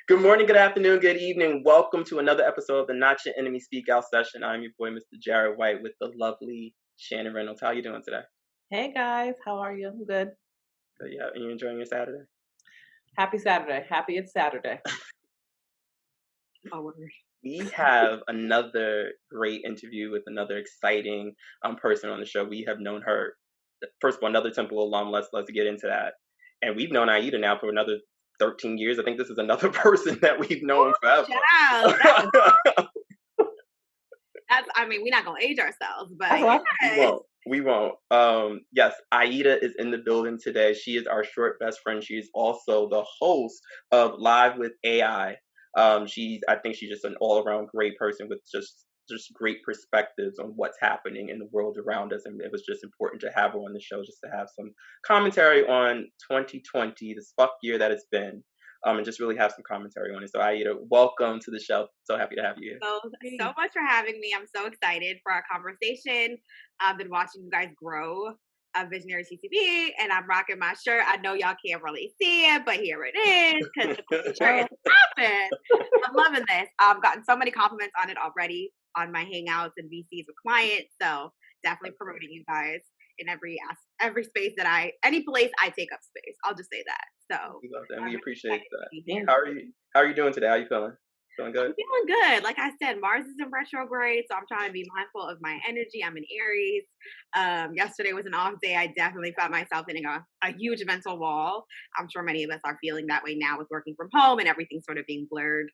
Good morning, good afternoon, good evening. Welcome to another episode of the Not Your Enemy Speak Out session. I'm your boy, Mr. Jared White, with the lovely Shannon Reynolds. How are you doing today? Hey guys, how are you? I'm good. Yeah, are you enjoying your Saturday? Happy Saturday. Happy it's Saturday. Oh, we have another great interview with another exciting person on the show. We have known her, first of all, another Temple alum. Let's get into that. And we've known Aida now for another 13 years. I think this is another person that we've known forever. We're not gonna age ourselves, but yes. We won't. Yes, Aida is in the building today. She is our short best friend. She is also the host of Live with AI. I think she's just an all around great person with just great perspectives on what's happening in the world around us. And it was just important to have her on the show just to have some commentary on 2020, this fuck year that it's been. And just really have some commentary on it. So Aida, welcome to the show. So happy to have you here. So much for having me. I'm so excited for our conversation. I've been watching you guys grow a Visionary CCB, and I'm rocking my shirt. I know y'all can't really see it, but here it is because the shirt is popping. I'm loving this. I've gotten so many compliments on it already on my hangouts and VCs with clients. So definitely promoting you guys in every space any place I take up space. I'll just say that. So we love that. We appreciate that. How are you doing today? How are you feeling? Feeling good? I'm feeling good. Like I said, Mars is in retrograde, so I'm trying to be mindful of my energy. I'm in Aries. Yesterday was an off day. I definitely found myself hitting a huge mental wall. I'm sure many of us are feeling that way now with working from home and everything sort of being blurred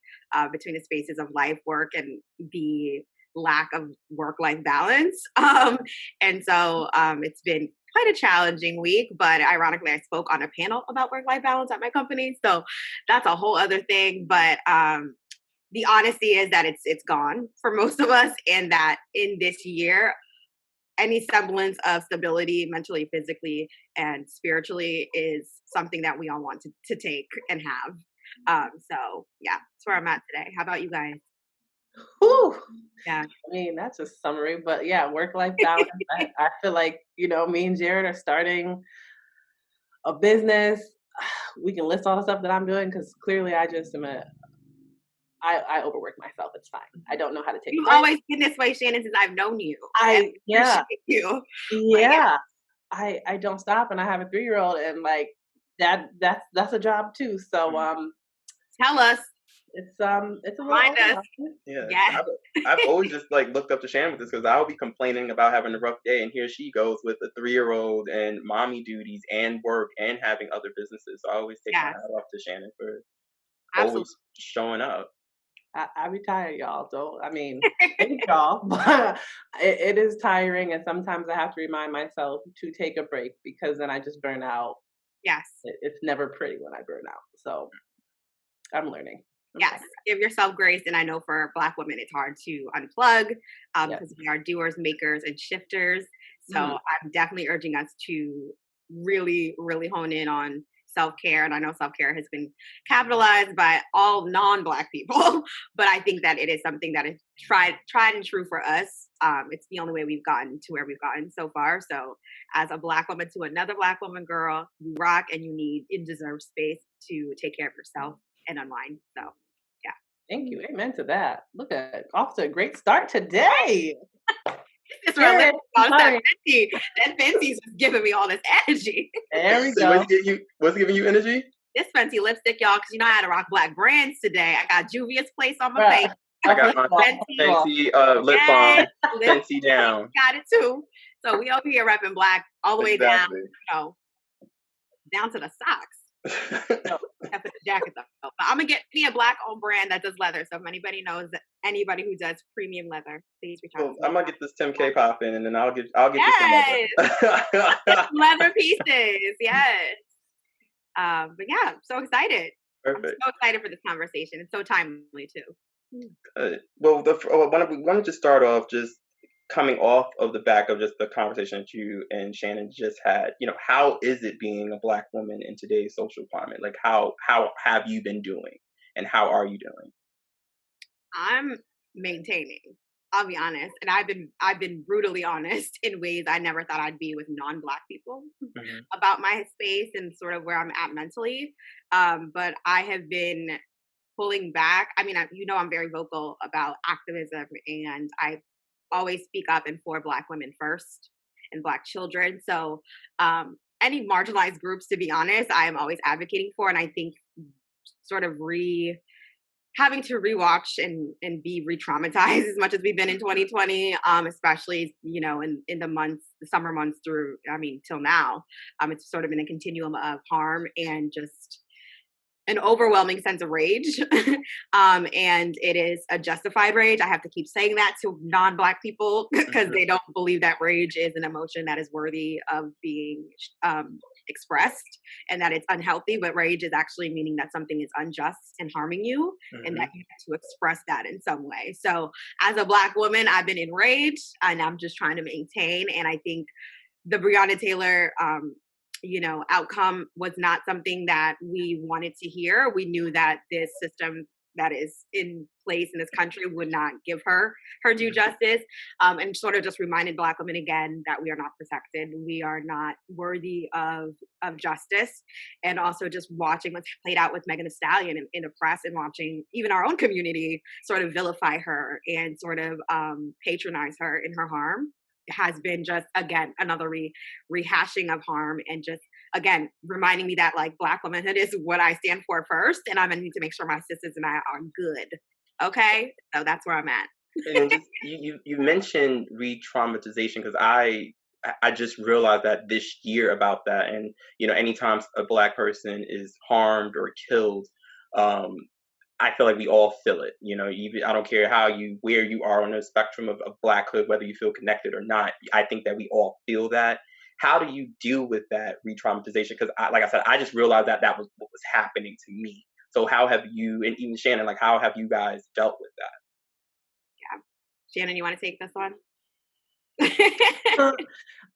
between the spaces of life, work, and the lack of work-life balance. And so it's been quite a challenging week, but ironically, I spoke on a panel about work-life balance at my company. So that's a whole other thing. But the honesty is that it's gone for most of us, and that in this year, any semblance of stability mentally, physically, and spiritually is something that we all want to take and have. So yeah, that's where I'm at today. How about you guys? Whew. Yeah. I mean, that's a summary, but yeah, work-life balance. I feel like, me and Jared are starting a business. We can list all the stuff that I'm doing because clearly I just am I overwork myself. It's fine. I don't know how to take. You've always been this way, Shannon, since I've known you. I appreciate you. Yeah. I don't stop, and I have a 3-year-old, and like that's a job too. So tell us. It's a remind us. Yeah. I've always just looked up to Shannon with this because I'll be complaining about having a rough day, and here she goes with a 3-year-old and mommy duties and work and having other businesses. So I always take my hat off to Shannon for always showing up. I retire, y'all. So thank y'all, but it is tiring, and sometimes I have to remind myself to take a break because then I just burn out. Yes, it's never pretty when I burn out. So I'm learning. Yes, give yourself grace. And I know for Black women, it's hard to unplug because we are doers, makers, and shifters. So I'm definitely urging us to really, really hone in on self-care. And I know self-care has been capitalized by all non-Black people, but I think that it is something that is tried and true for us. It's the only way we've gotten to where we've gotten so far. So as a Black woman to another Black woman, girl, you rock, and you deserve space to take care of yourself and unwind. So yeah. Thank you. Amen to that. Look at off to a great start today. It's that Fenty's just giving me all this energy. There we go. What's giving you energy? This Fenty lipstick, y'all, because I had to rock Black brands today. I got Juvia's Place on my face. I got my Fenty lip balm. Fenty down. Got it too. So we over here repping Black all the way down, down to the socks. After the jacket though. But I'm gonna get me a Black-owned brand that does leather. So if anybody knows anybody who does premium leather, please reach out. I'm gonna get this Tim K pop in, and then I'll get you some leather pieces. Yes. But yeah, I'm so excited. Perfect. I'm so excited for this conversation. It's so timely too. Good. Well, we wanted to start off just coming off of the back of just the conversation that you and Shannon just had. How is it being a Black woman in today's social climate? Like, how have you been doing, and how are you doing? I'm maintaining. I'll be honest, and I've been brutally honest in ways I never thought I'd be with non-Black people about my space and sort of where I'm at mentally. But I have been pulling back. I mean, I'm very vocal about activism, and I always speak up and for Black women first and Black children. So, any marginalized groups, to be honest, I am always advocating for. And I think sort of having to rewatch and be re-traumatized as much as we've been in 2020, especially in the summer months through, I mean, till now, it's sort of been a continuum of harm and just an overwhelming sense of rage. And it is a justified rage. I have to keep saying that to non-Black people because Mhm. they don't believe that rage is an emotion that is worthy of being expressed, and that it's unhealthy. But rage is actually meaning that something is unjust and harming you, and that Mhm. you have to express that in some way. So as a Black woman, I've been enraged and I'm just trying to maintain. And I think the Breonna Taylor outcome was not something that we wanted to hear. We knew that this system that is in place in this country would not give her her due Mhm. justice, and sort of just reminded Black women again that we are not protected, we are not worthy of justice. And also just watching what's played out with Megan Thee Stallion in the press, and watching even our own community sort of vilify her and sort of patronize her in her harm has been just again another rehashing of harm, and just again reminding me that like Black womanhood is what I stand for first, and I'm gonna need to make sure my sisters and I are good. Okay, so that's where I'm at. And then just you mentioned re-traumatization because I just realized that this year about that, and anytime a Black person is harmed or killed, um, I feel like we all feel it. Even I don't care where you are on the spectrum of Blackhood, whether you feel connected or not. I think that we all feel that. How do you deal with that re-traumatization? Because, like I said, I just realized that that was what was happening to me. So how have you, and even Shannon, like how have you guys dealt with that? Yeah, Shannon, you want to take this one?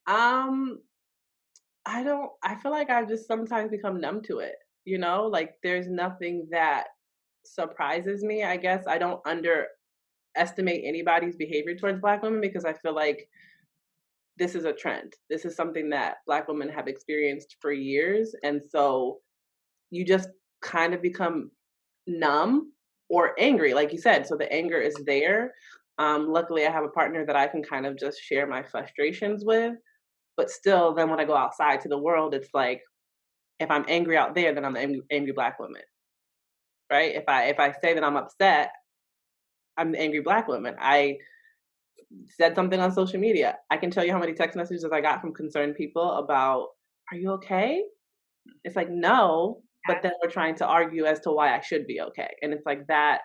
um, I don't. I feel like I've just sometimes become numb to it. Like there's nothing that surprises me. I guess I don't underestimate anybody's behavior towards Black women because I feel like this is a trend. This is something that Black women have experienced for years, and so you just kind of become numb or angry, like you said. So the anger is there. Luckily, I have a partner that I can kind of just share my frustrations with. But still, then when I go outside to the world, it's like if I'm angry out there, then I'm an angry Black woman, right? If I say that I'm upset, I'm the angry Black woman. I said something on social media. I can tell you how many text messages I got from concerned people about, "Are you okay?" It's like, "No," but Yes, then we're trying to argue as to why I should be okay, and it's like that.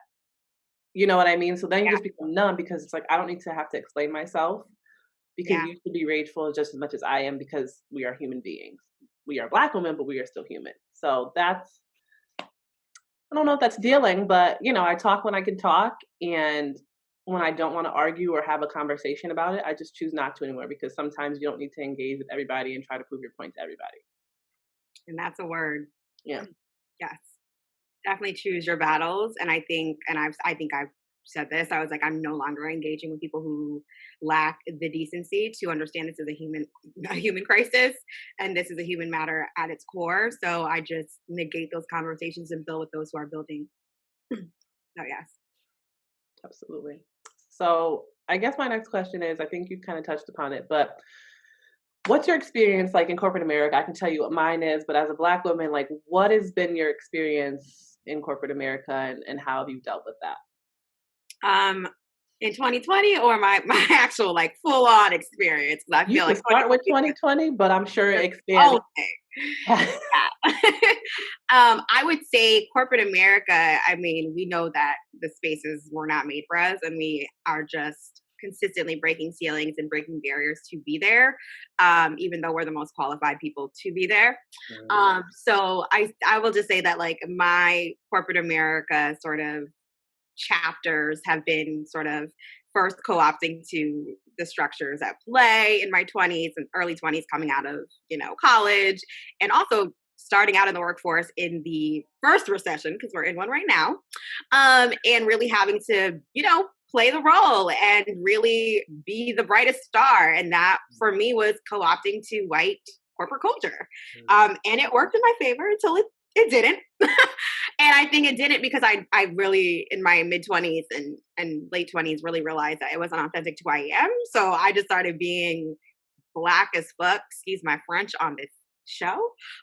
You know what I mean? So then you yeah, just become numb because it's like I don't need to have to explain myself because yeah, you should be rageful just as much as I am because we are human beings. We are Black women, but we are still human. So that's, I don't know if that's dealing, but I talk when I can talk, and when I don't want to argue or have a conversation about it, I just choose not to anymore because sometimes you don't need to engage with everybody and try to prove your point to everybody. and that's a word. Yeah. Yes, definitely choose your battles. And I think I've said this. I was like, I'm no longer engaging with people who lack the decency to understand this is a human crisis, and this is a human matter at its core. So I just negate those conversations and build with those who are building. So yes. Absolutely. So I guess my next question is, I think you kind of touched upon it, but what's your experience like in corporate America? I can tell you what mine is, but as a Black woman, like what has been your experience in corporate America, and how have you dealt with that? Um, in 2020, or my actual like full on experience? 'Cause I You feel can like start with 2020 is 2020, but I'm sure it just expands. all day. Yeah. I would say corporate America, I mean, we know that the spaces were not made for us, and we are just consistently breaking ceilings and breaking barriers to be there, even though we're the most qualified people to be there. Mhm. So I will just say that like my corporate America sort of chapters have been sort of first co-opting to the structures at play in my 20s and early 20s, coming out of college, and also starting out in the workforce in the first recession, because we're in one right now, and really having to play the role and really be the brightest star. And that for me was co-opting to white corporate culture, Mhm. and it worked in my favor until it It didn't. And I think it didn't because I really in my mid 20s and late 20s really realized that it wasn't authentic to who I am. So I just started being black as fuck, excuse my French, on this show.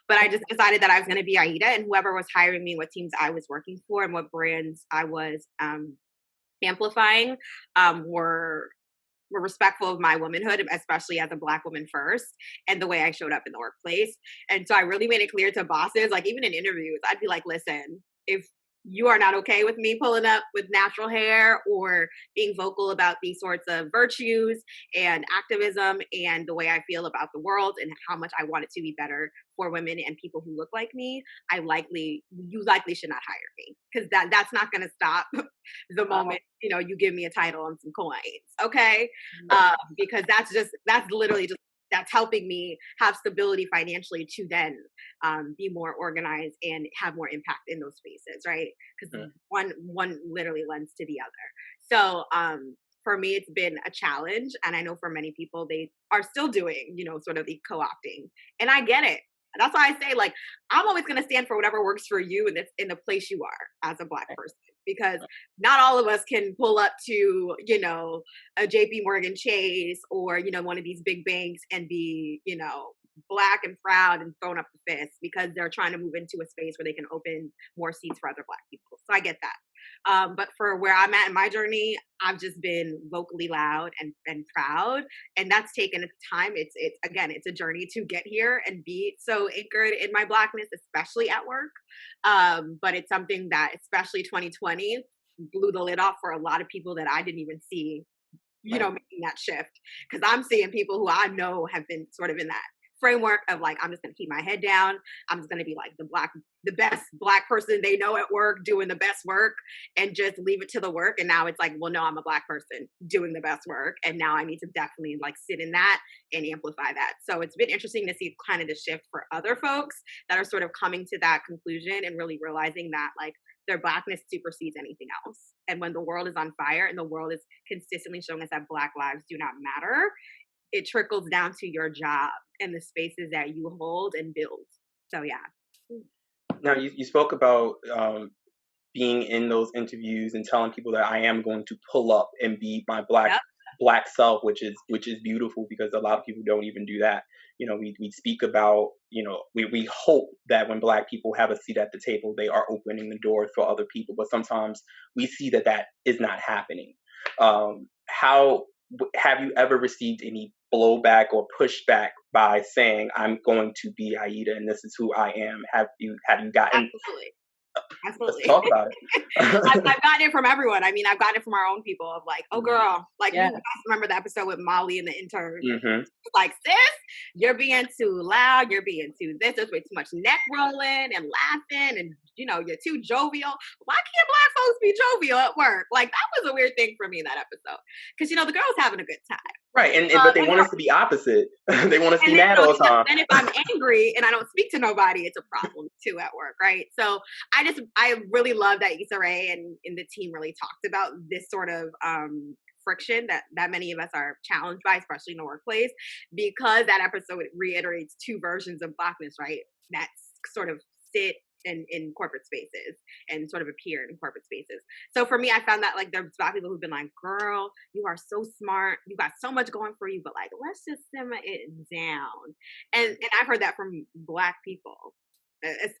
But I just decided that I was going to be Aida, and whoever was hiring me, what teams I was working for, and what brands I was amplifying were respectful of my womanhood, especially as a black woman first, and the way I showed up in the workplace. And so I really made it clear to bosses, like even in interviews, I'd be like, listen, if you are not okay with me pulling up with natural hair or being vocal about these sorts of virtues and activism and the way I feel about the world and how much I want it to be better for women and people who look like me, you likely should not hire me because that's not going to stop the moment you give me a title and some coins, okay? Because that's literally just that's helping me have stability financially to then be more organized and have more impact in those spaces, right? Because one literally lends to the other. So for me, it's been a challenge, and I know for many people they are still doing, sort of the co-opting, and I get it. That's why I say, like, I'm always going to stand for whatever works for you and in the place you are as a black person, because not all of us can pull up to, a JP Morgan Chase or, one of these big banks and be, black and proud and throwing up the fist because they're trying to move into a space where they can open more seats for other black people. So I get that. But for where I'm at in my journey, I've just been vocally loud and proud, and that's taken time. It's again, it's a journey to get here and be so anchored in my blackness, especially at work. But it's something that, especially 2020, blew the lid off for a lot of people that I didn't even see, making that shift. Because I'm seeing people who I know have been sort of in that framework of like, I'm just gonna keep my head down. I'm just gonna be like the best black person they know at work, doing the best work, and just leave it to the work. And now it's like, well, no, I'm a black person doing the best work, and now I need to definitely like sit in that and amplify that. So it's been interesting to see kind of the shift for other folks that are sort of coming to that conclusion and really realizing that like their blackness supersedes anything else. And when the world is on fire and the world is consistently showing us that black lives do not matter, it trickles down to your job and the spaces that you hold and build. So yeah. Now you spoke about being in those interviews and telling people that I am going to pull up and be my Yep. black self, which is beautiful because a lot of people don't even do that. We speak about, we hope that when black people have a seat at the table, they are opening the doors for other people, but sometimes we see that is not happening. How have you ever received any blowback or pushback by saying I'm going to be Aida and this is who I am? Have you gotten? Absolutely. Let's Absolutely. talk about it. I've gotten it from everyone. I mean, I've gotten it from our own people of like, oh girl, like you Yeah. guys remember the episode with Molly and the intern. Hmm. Like, sis, you're being too loud, you're being too this, there's way too much neck rolling and laughing, and you're too jovial. Why can't black folks be jovial at work? Like that was a weird thing for me in that episode. Because the girl's having a good time. Right, and but they And want us to be opposite. They want us to and be then, mad all the time. then if I'm angry and I don't speak to nobody, it's a problem too at work, right? So I really love that Issa Rae and the team really talked about this sort of friction that many of us are challenged by, especially in the workplace, because that episode reiterates two versions of blackness, right? That sort of sit in corporate spaces and sort of appear in corporate spaces. So for me, I found that like there's black people who've been like, girl, you are so smart. You got so much going for you, but like, let's just simmer it down. And I've heard that from black people.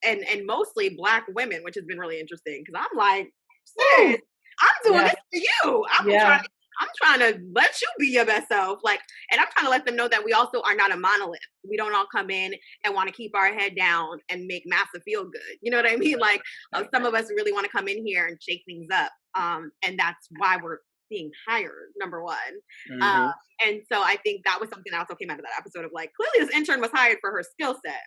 And mostly black women, which has been really interesting because I'm like, sis, I'm doing Yeah. this for you. Yeah. I'm trying to let you be your best self. Like, and I'm trying to let them know that we also are not a monolith. We don't all come in and want to keep our head down and make massa feel good. You know what I mean? Like, some of us really want to come in here and shake things up. And that's why we're being hired, number one. Uh, Hmm. and so I think that was something that also came out of that episode of like, clearly this intern was hired for her skill set.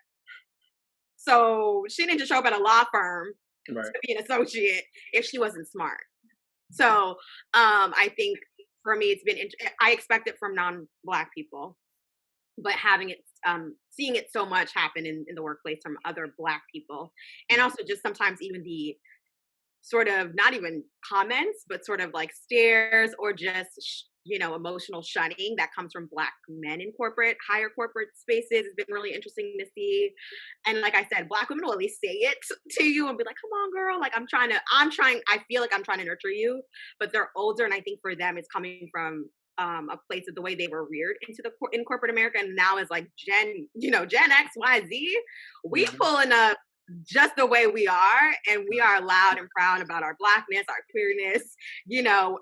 So she didn't just show up at a law firm Right. to be an associate if she wasn't smart. So I think for me, it's been, I expect it from non-black people, but having it, seeing it so much happen in the workplace from other black people. And also just sometimes even the sort of, not even comments, but sort of like stares or just emotional shunning that comes from Black men in higher corporate spaces has been really interesting to see. And like I said, Black women will at least say it to you and be like, come on, girl. Like, I feel like I'm trying to nurture you, but they're older. And I think for them, it's coming from a place of the way they were reared in corporate America. And now is like Gen X, Y, Z, we Mhm. pulling up just the way we are, and we are loud and proud about our Blackness, our queerness,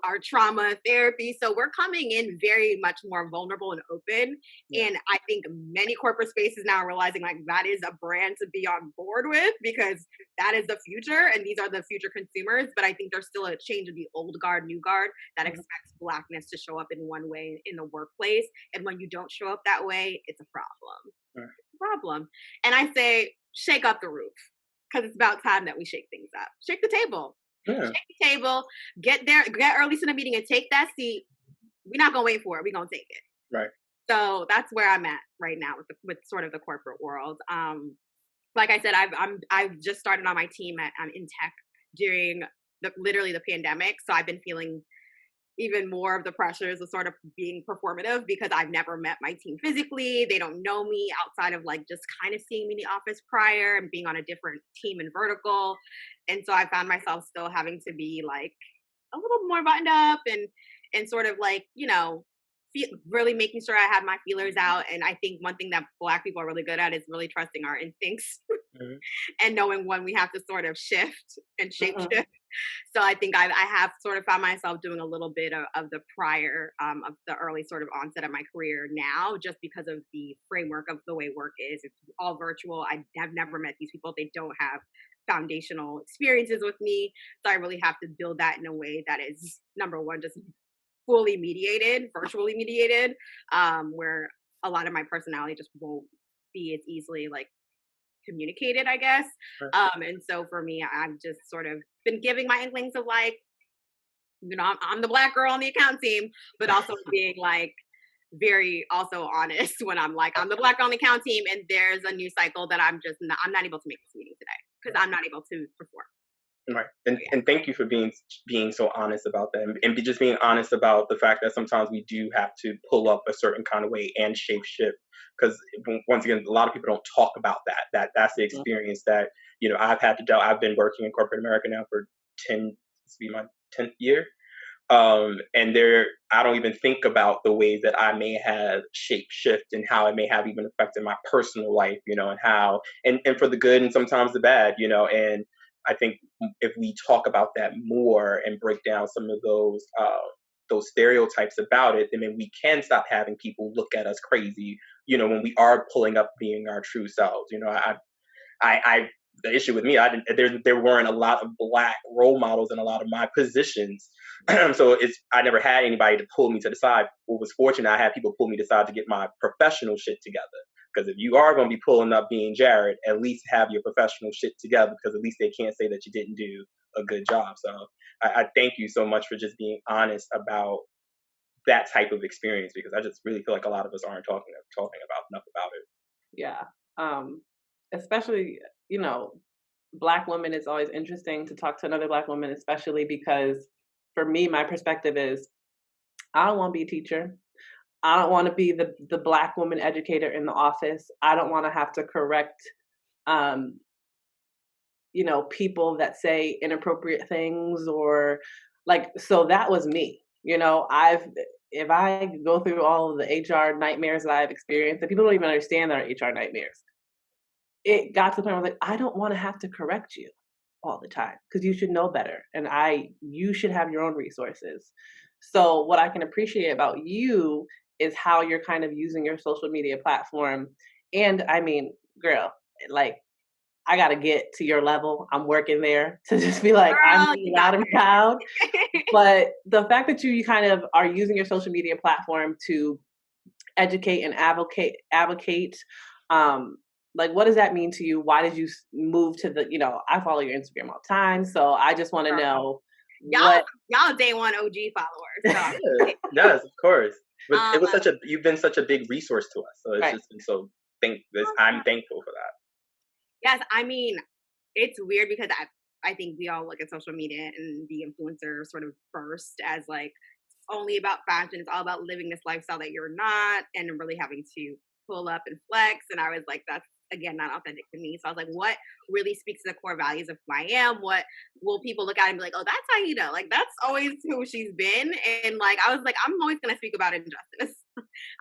our trauma therapy. So we're coming in very much more vulnerable and open. Yeah. And I think many corporate spaces now are realizing like that is a brand to be on board with, because that is the future and these are the future consumers. But I think there's still a change of the old guard, new guard that Mhm. expects Blackness to show up in one way in the workplace. And when you don't show up that way, it's a problem. Right. Problem. And I say, shake up the roof, because it's about time that we shake things up. Shake the table. Yeah. Shake the table. Get there. Get early to the meeting and take that seat. We're not gonna wait for it. We're gonna take it. Right. So that's where I'm at right now with sort of the corporate world. Like I said, I've just started on my team in tech during literally the pandemic. So I've been feeling even more of the pressures of sort of being performative, because I've never met my team physically. They don't know me outside of like just kind of seeing me in the office prior and being on a different team and vertical. And so I found myself still having to be like a little more buttoned up and sort of like, really making sure I had my feelers out. And I think one thing that Black people are really good at is really trusting our instincts Mhm. and knowing when we have to sort of shift and shape Mhm. shift. So I think I have sort of found myself doing a little bit of the prior of the early sort of onset of my career now, just because of the framework of the way work is. It's all virtual. I have never met these people. They don't have foundational experiences with me. So I really have to build that in a way that is, number one, just fully mediated, virtually mediated, where a lot of my personality just won't be as easily like communicated, I guess. Right. And so for me, I've just sort of been giving my inklings of like, I'm the Black girl on the account team, but also being like very also honest when I'm like, I'm the Black girl on the account team, and there's a new cycle that I'm not able to make this meeting today because I'm not able to perform. Right. So And thank you for being so honest about that, and just being honest about the fact that sometimes we do have to pull up a certain kind of way and shape shift, because once again, a lot of people don't talk about that's the Mhm. experience that I've had to do. I've been working in corporate America now for 10, this will be my 10th year. And there, I don't even think about the ways that I may have shape shift and how it may have even affected my personal life, and how, and for the good and sometimes the bad, and I think if we talk about that more and break down some of those stereotypes about it, then maybe we can stop having people look at us crazy, when we are pulling up being our true selves. I the issue with me, I didn't there weren't a lot of Black role models in a lot of my positions. So I never had anybody to pull me to the side. What was fortunate, I had people pull me to the side to get my professional shit together. Because if you are going to be pulling up being Jared, at least have your professional shit together, because at least they can't say that you didn't do a good job. So I thank you so much for just being honest about that type of experience, because I just really feel like a lot of us aren't talking about enough about it. Yeah. Um, especially, you know, Black women, it's always interesting to talk to another Black woman, especially because for me, my perspective is I don't want to be a teacher. I don't want to be the Black woman educator in the office. I don't want to have to correct um, people that say inappropriate things or like so that was me. I've if I go through all of the HR nightmares that I've experienced, that people don't even understand that are HR nightmares. It got to the point where I was like, I don't want to have to correct you all the time because you should know better and you should have your own resources. So what I can appreciate about you is how you're kind of using your social media platform. And I mean, girl, like I gotta get to your level. I'm working there to just be like, I'm girl, being you got loud and proud. this. But the fact that you kind of are using your social media platform to educate and advocate, um, like what does that mean to you? Why did you move to I follow your Instagram all the time, so I just want to Girl. know Y'all what. y'all day one OG followers. So Yeah, yes, of course. But um it was you've been such a big resource to us. So it's Right. just been so I'm thankful for that. yes, I mean, it's weird because I think we all look at social media and the influencer sort of first as like only about fashion. It's all about living this lifestyle that you're not and really having to pull up and flex. And I was like, that's again not authentic to me. So I was like, what really speaks to the core values of who I am? What will people look at and be like, oh, that's Aida. Like that's always who she's been. And like I was like, I'm always gonna speak about injustice.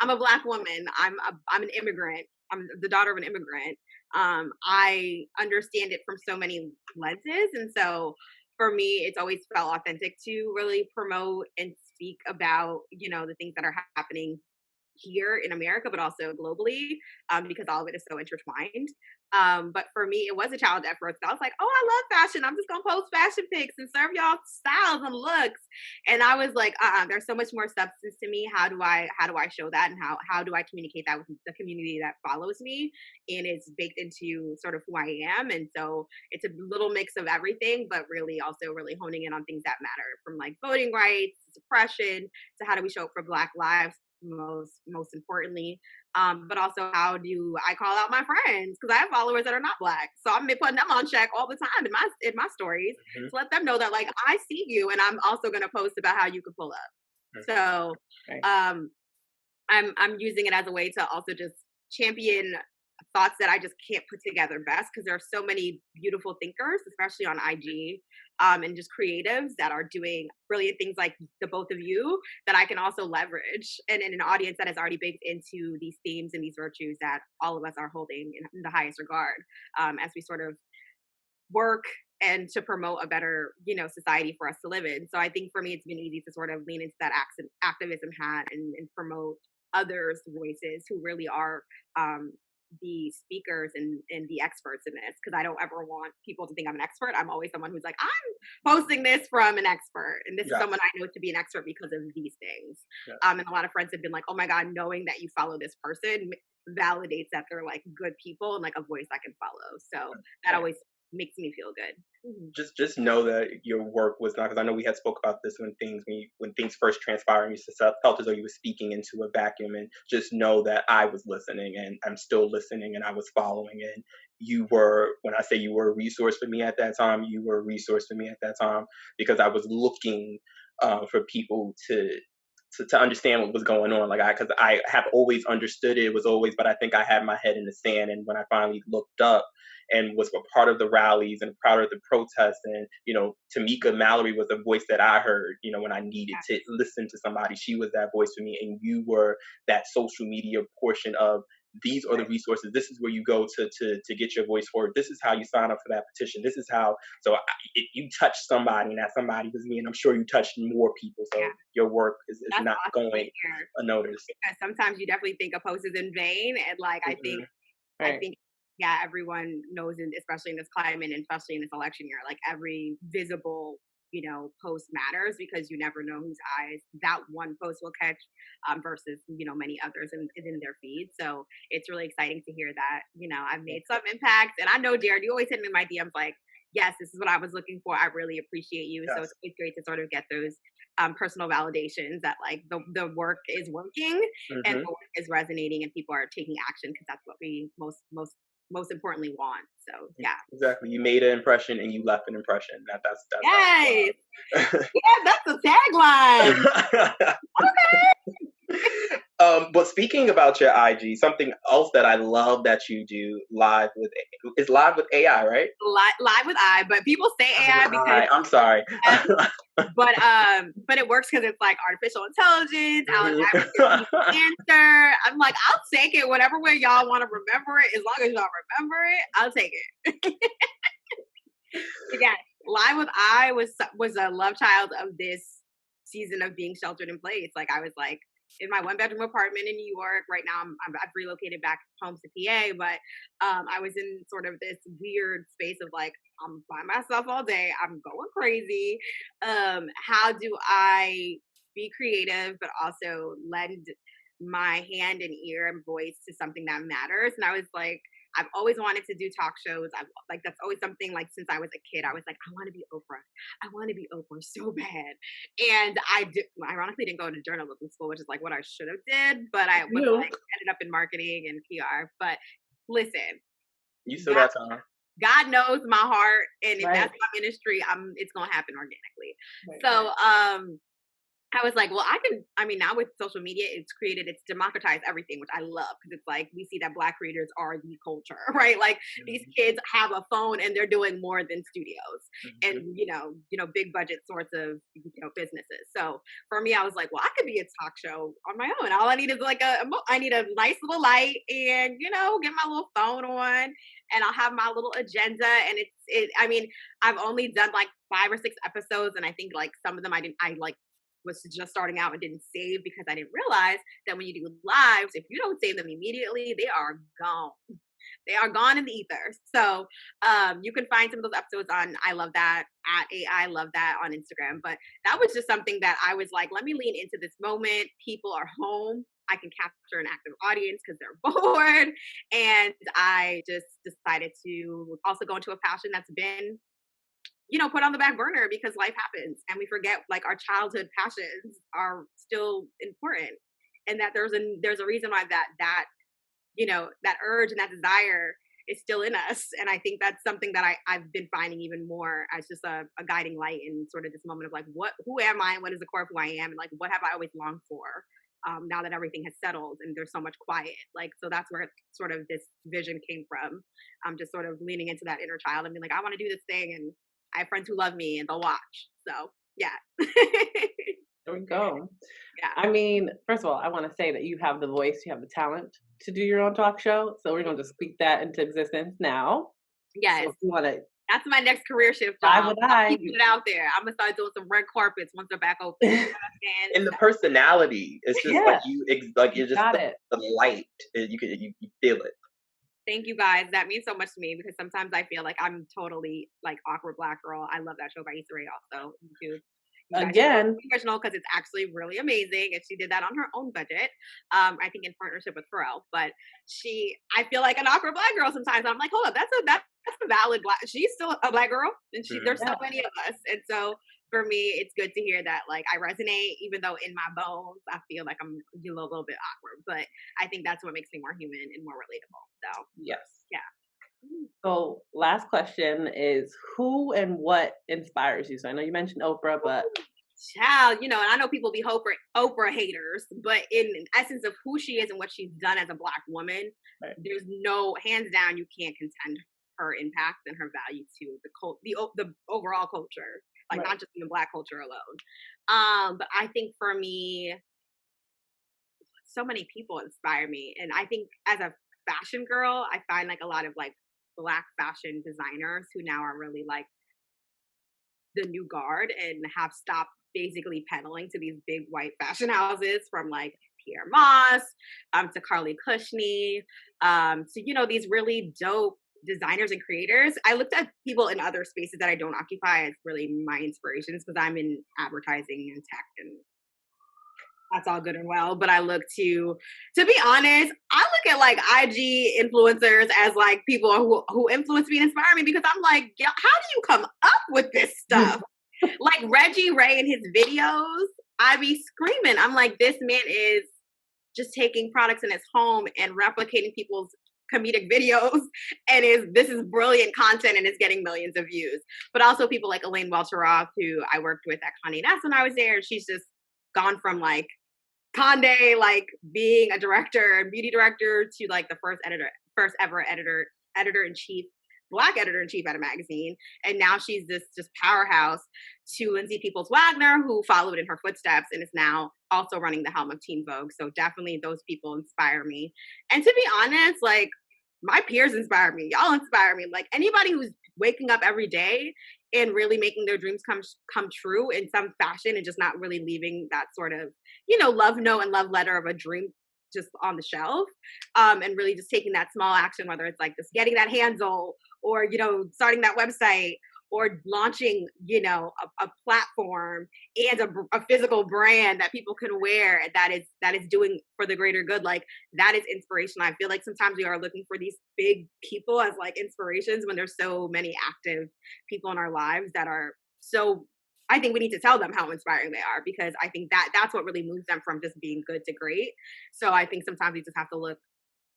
I'm a black woman. I'm an immigrant. I'm the daughter of an immigrant. I understand it from so many lenses, and so for me, it's always felt authentic to really promote and speak about the things that are happening here in America, but also globally, because all of it is so intertwined. But for me, it was a challenge at first. I was like, "Oh, I love fashion. I'm just gonna post fashion pics and serve y'all styles and looks." And I was like, There's so much more substance to me. How do I show that, and how do I communicate that with the community that follows me? And it's baked into sort of who I am. And so it's a little mix of everything, but really also really honing in on things that matter, from like voting rights, suppression, to how do we show up for Black lives most importantly, but also how do I call out my friends, because I have followers that are not black, so I'm putting them on check all the time in my stories Mhm. to let them know that like I see you, and I'm also going to post about how you can pull up. So Right. um I'm using it as a way to also just champion thoughts that I just can't put together best, because there are so many beautiful thinkers, especially on IG, and just creatives that are doing brilliant things like the both of you, that I can also leverage, and in an audience that is already baked into these themes and these virtues that all of us are holding in the highest regard, as we sort of work and to promote a better society for us to live in. So I think for me it's been easy to sort of lean into that activism hat, and promote others voices who really are the speakers and the experts in this, because I don't ever want people to think I'm an expert. I'm always someone who's like, I'm posting this from an expert, and this is Yes. someone I know to be an expert because of these things. Yes. And a lot of friends have been like, oh my god, knowing that you follow this person validates that they're like good people and like a voice I can follow. So that Right. always makes me feel good. Mhm. Just know that your work was not, because I know we had spoke about this when things first transpired and felt as though you were speaking into a vacuum, and just know that I was listening and I'm still listening and I was following, and you were, when I say you were a resource for me at that time, you were a resource for me at that time, because I was looking for people to understand what was going on. Like because I have always understood it, was always, but I think I had my head in the sand. And when I finally looked up and was a part of the rallies and part of the protests, and Tamika Mallory was a voice that I heard. When I needed Yeah, to listen to somebody, she was that voice for me. And you were that social media portion of, these are the Right. resources. This is where you go to get your voice forward. This is how you sign up for that petition. This is how. So you touched somebody, and that somebody was me, and I'm sure you touched more people. yeah, So your work is that's not awesome to going hear, unnoticed. because sometimes you definitely think a post is in vain, and like Mhm. I Right. think, yeah, everyone knows, especially in this climate, and especially in this election year, like every visible, post matters, because you never know whose eyes that one post will catch, versus, many others in their feed. So it's really exciting to hear that, I've made some impact. And I know, Jared, you always hit me in my DMs like, yes, this is what I was looking for. I really appreciate you. So Yes. it's great to sort of get those personal validations that like the work is working, and Hmm. the work is resonating, and people are taking action, because that's what we most importantly want. So yeah. Exactly. You made an impression and you left an impression. Yes. That's Yeah, that's a tagline. wild. But speaking about your IG, something else that I love that you do is live with AI, right? Live with I, but people say Live with AI because I. I'm sorry. yes, but it works because it's like artificial intelligence. Allen Mhm. Iverson gives me the answer. I'm like, I'll take it whatever way y'all want to remember it. As long as y'all remember it, I'll take it. But yeah, Live with I was a love child of this season of being sheltered in place. Like I was like in my one bedroom apartment in New York. Right now, I've relocated back home to PA, but I was in sort of this weird space of like I'm by myself all day. I'm going crazy. How do I be creative but also lend my hand and ear and voice to something that matters? And I was like, I've always wanted to do talk shows. I've like that's always something like since I was a kid. I was like, I want to be Oprah. I want to be Oprah so bad. And ironically didn't go to journalism school, which is like what I should have did. But I was You, like ended up in marketing and PR. But listen, you still God, got time. God knows my heart, and if Right. that's my ministry, it's gonna happen organically. Right. So I was like, well, I mean, now with social media, it's democratized everything, which I love because it's like we see that Black creators are the culture, right? Like these Mhm, kids have a phone and they're doing more than studios mhm, and, big budget sorts of, businesses. So for me, I was like, well, I could be a talk show on my own. All I need is like I need a nice little light and, get my little phone on and I'll have my little agenda. And I mean, I've only done like 5 or 6 episodes and I think like some of them I like was just starting out and didn't save because I didn't realize that when you do lives, if you don't save them immediately, they are gone. They are gone in the ether. So you can find some of those episodes on I Love That at AI Love That on Instagram. But that was just something that I was like, let me lean into this moment. People are home. I can capture an active audience because they're bored. And I just decided to also go into a passion that's been put on the back burner because life happens and we forget like our childhood passions are still important and that there's a reason why that urge and that desire is still in us. And I think that's something that I've been finding even more as just a guiding light in sort of this moment of like who am I and what is the core of who I am and like what have I always longed for now that everything has settled and there's so much quiet. Like so that's where sort of this vision came from. Just sort of leaning into that inner child and being like, I want to do this thing and I have friends who love me and they'll watch. So yeah. There we go. Yeah. I mean, first of all, I want to say that you have the voice, you have the talent to do your own talk show. So we're going to just speak that into existence now. So Yes. if you want to That's my next career shift, dive y'all. with I'm I, keeping it out there. I'm gonna start doing some red carpets once they're back open. You know what I'm saying? and the So, personality, it's just like yeah, like you you're just got it. the light, you feel it. thank you guys. That means so much to me because sometimes I feel like I'm totally like awkward black girl. I love that show by Issa Rae also. You guys should watch Again, the original because it's actually really amazing. And she did that on her own budget. I think in partnership with Pharrell. But I feel like an awkward black girl sometimes. I'm like, hold up, that's a valid black. She's still a black girl, and there's so yeah, many of us. And so for me, it's good to hear that like I resonate, even though in my bones I feel like I'm a little bit awkward. But I think that's what makes me more human and more relatable. So Yes. yeah. Mm. so last question is who and what inspires you? So I know you mentioned Oprah, but Child, and I know people be Oprah haters, but in essence of who she is and what she's done as a black woman, right, there's no hands down you can't contend her impact and her value to the overall culture, like right. not just in the black culture alone. But I think for me, so many people inspire me, and I think as a fashion girl, I find like a lot of like black fashion designers who now are really like the new guard and have stopped basically peddling to these big white fashion houses from like Pierre Moss to Carly Kushney to these really dope designers and creators. I looked at people in other spaces that I don't occupy as really my inspirations because I'm in advertising and tech and that's all good and well. But I look to be honest, I look at like IG influencers as like people who influence me and inspire me because I'm like, how do you come up with this stuff? Like Reggie Ray in his videos, I be screaming. I'm like, this man is just taking products in his home and replicating people's comedic videos and this is brilliant content and it's getting millions of views. But also people like Elaine Welteroth, who I worked with at Condé Nast when I was there. She's just gone from like Conde, like being a director and beauty director to like the first ever editor in chief, black editor in chief at a magazine. And now she's this just powerhouse to Lindsay Peoples Wagner, who followed in her footsteps and is now also running the helm of Teen Vogue. So definitely those people inspire me. And to be honest, like my peers inspire me. Y'all inspire me. Like anybody who's waking up every day and really making their dreams come true in some fashion and just not really leaving that sort of love note and love letter of a dream just on the shelf and really just taking that small action, whether it's like just getting that handle or starting that website or launching a platform and a physical brand that people can wear that is doing for the greater good. Like that is inspiration. I feel like sometimes we are looking for these big people as like inspirations when there's so many active people in our lives that are so. I think we need to tell them how inspiring they are because I think that's what really moves them from just being good to great. So I think sometimes we just have to look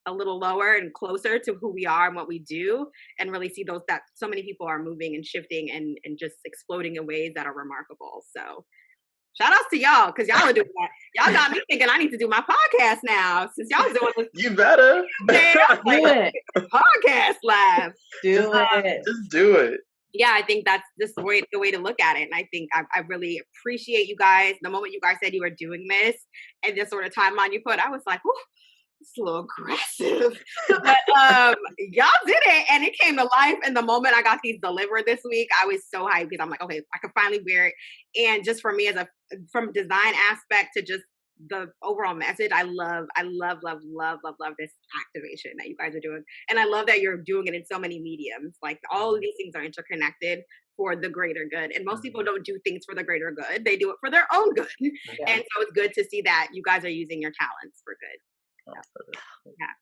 a little lower and closer to who we are and what we do and really see those that so many people are moving and shifting and just exploding in ways that are remarkable. So Shout outs to y'all, because y'all are doing that. Y'all got me thinking I need to do my podcast now. Since y'all doing this, You better. Do it. Podcast live. Do it. Just do it. Yeah, I think that's just the way to look at it. And I think I really appreciate you guys. The moment you guys said you were doing this and this sort of timeline you put, I was like, whew, it's a little aggressive. But y'all did it and it came to life. And the moment I got these delivered this week, I was so hyped because I'm like, okay, I can finally wear it. And just for me from design aspect to just the overall message, I love this activation that you guys are doing. And I love that you're doing it in so many mediums. Like all of these things are interconnected for the greater good. And most people don't do things for the greater good. They do it for their own good. Yeah. And so it's good to see that you guys are using your talents for good. Yeah.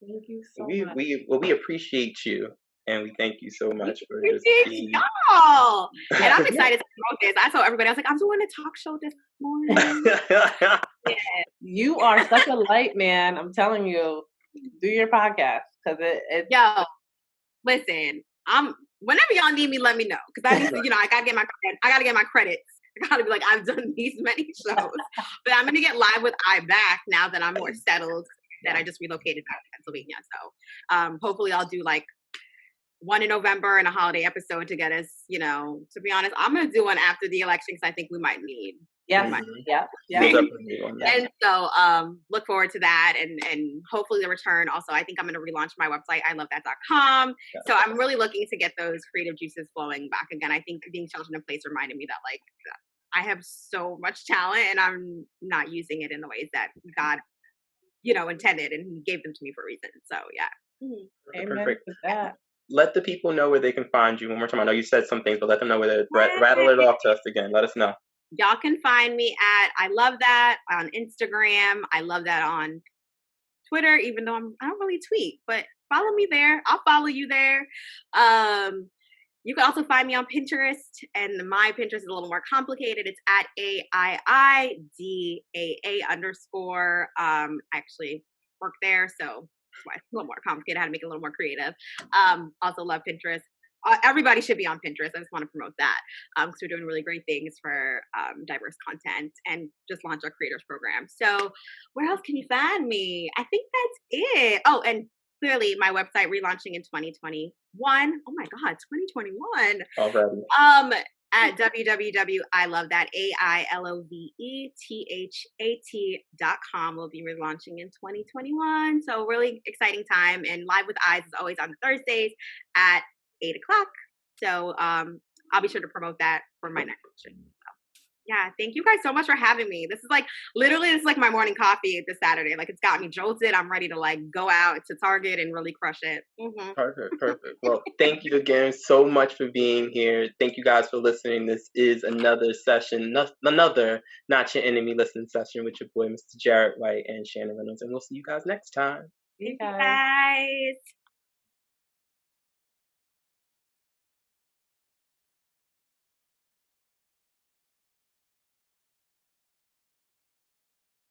Thank you so much. We appreciate you, and we thank you so much for just being y'all. And I'm excited to promote this. I told everybody, I was like, I'm doing a talk show this morning. Yeah. You are such a light, man. I'm telling you, do your podcast because it. Yo, listen, whenever y'all need me, let me know because I need to, I gotta get my credits. I gotta be like, I've done these many shows, but I'm gonna get live with I back now that I'm more settled. That I just relocated back to Pennsylvania. So hopefully I'll do like one in November and a holiday episode to get us, to be honest, I'm going to do one after the election because I think we might need. Yeah. And so look forward to that and hopefully the return. Also, I think I'm going to relaunch my website, ilovethat.com. So I'm really looking to get those creative juices flowing back again. I think being sheltered in place reminded me that like I have so much talent and I'm not using it in the ways that God intended, and he gave them to me for a reason. So yeah. Amen to that. Let the people know where they can find you one more time. I know you said some things, but let them know where to rattle it off to us again. Let us know. Y'all can find me at I Love That on Instagram. I Love That on Twitter, even though I don't really tweet, but follow me there. I'll follow you there. You can also find me on Pinterest, and my Pinterest is a little more complicated. It's at AIIDAA_. I actually work there, so it's a little more complicated. I had to make it a little more creative. Also love Pinterest. Everybody should be on Pinterest. I just want to promote that because we're doing really great things for diverse content and just launched our creators program. So where else can you find me? I think that's it. Oh, and clearly my website relaunching in 2021. Oh my God, 2021. Already. At www.ilovethat, AILOVETHAT.com. We'll be relaunching in 2021. So really exciting time. And Live with Eyes is always on Thursdays at 8 o'clock. So I'll be sure to promote that for my next session. Yeah, thank you guys so much for having me. This is like my morning coffee this Saturday. Like it's got me jolted. I'm ready to like go out to Target and really crush it. Mm-hmm. Perfect. Well, thank you again so much for being here. Thank you guys for listening. This is another session, another Not Your Enemy Listen session with your boy, Mr. Jared White and Shannon Reynolds. And we'll see you guys next time. See you guys.